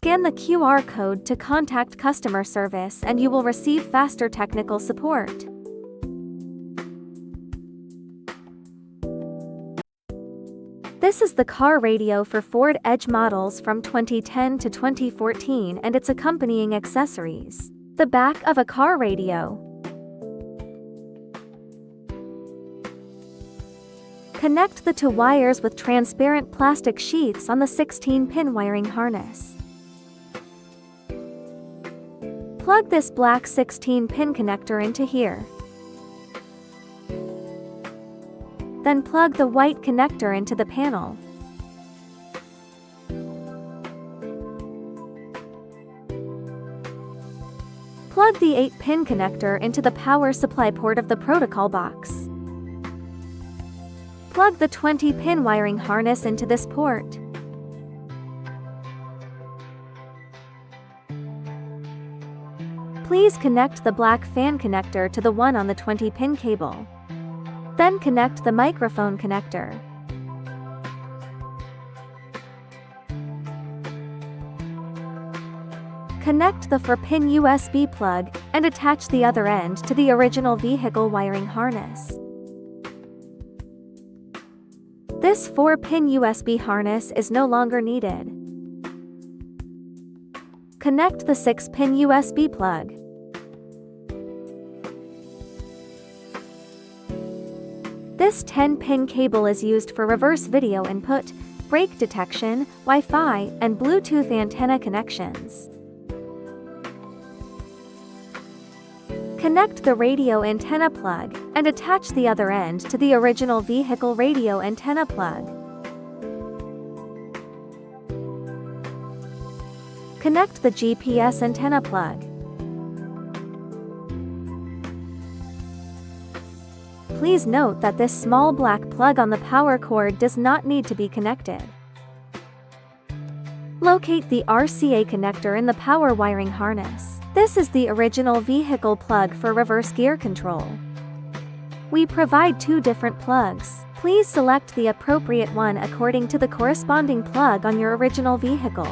Scan the QR code to contact customer service and you will receive faster technical support. This is the car radio for Ford Edge models from 2010 to 2014 and its accompanying accessories. The back of a car radio. Connect the two wires with transparent plastic sheaths on the 16-pin wiring harness. Plug this black 16-pin connector into here. Then plug the white connector into the panel. Plug the 8-pin connector into the power supply port of the protocol box. Plug the 20-pin wiring harness into this port. Please connect the black fan connector to the one on the 20-pin cable. Then connect the microphone connector. Connect the 4-pin USB plug and attach the other end to the original vehicle wiring harness. This 4-pin USB harness is no longer needed. Connect the 6-pin USB plug. This 10-pin cable is used for reverse video input, brake detection, Wi-Fi, and Bluetooth antenna connections. Connect the radio antenna plug and attach the other end to the original vehicle radio antenna plug. Connect the GPS antenna plug. Please note that this small black plug on the power cord does not need to be connected. Locate the RCA connector in the power wiring harness. This is the original vehicle plug for reverse gear control. We provide 2 different plugs. Please select the appropriate one according to the corresponding plug on your original vehicle.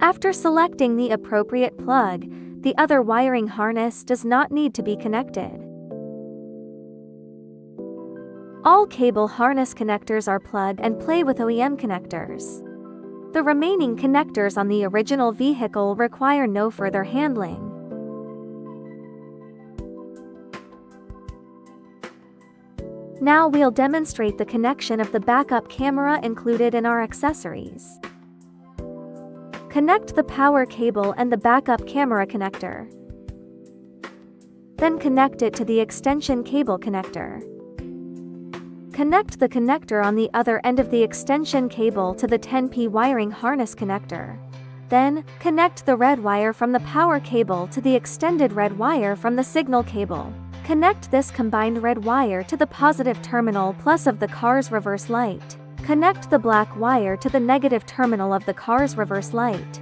After selecting the appropriate plug, the other wiring harness does not need to be connected. All cable harness connectors are plug and play with OEM connectors. The remaining connectors on the original vehicle require no further handling. Now we'll demonstrate the connection of the backup camera included in our accessories. Connect the power cable and the backup camera connector. Then connect it to the extension cable connector. Connect the connector on the other end of the extension cable to the 10P wiring harness connector. Then, connect the red wire from the power cable to the extended red wire from the signal cable. Connect this combined red wire to the positive terminal plus of the car's reverse light. Connect the black wire to the negative terminal of the car's reverse light.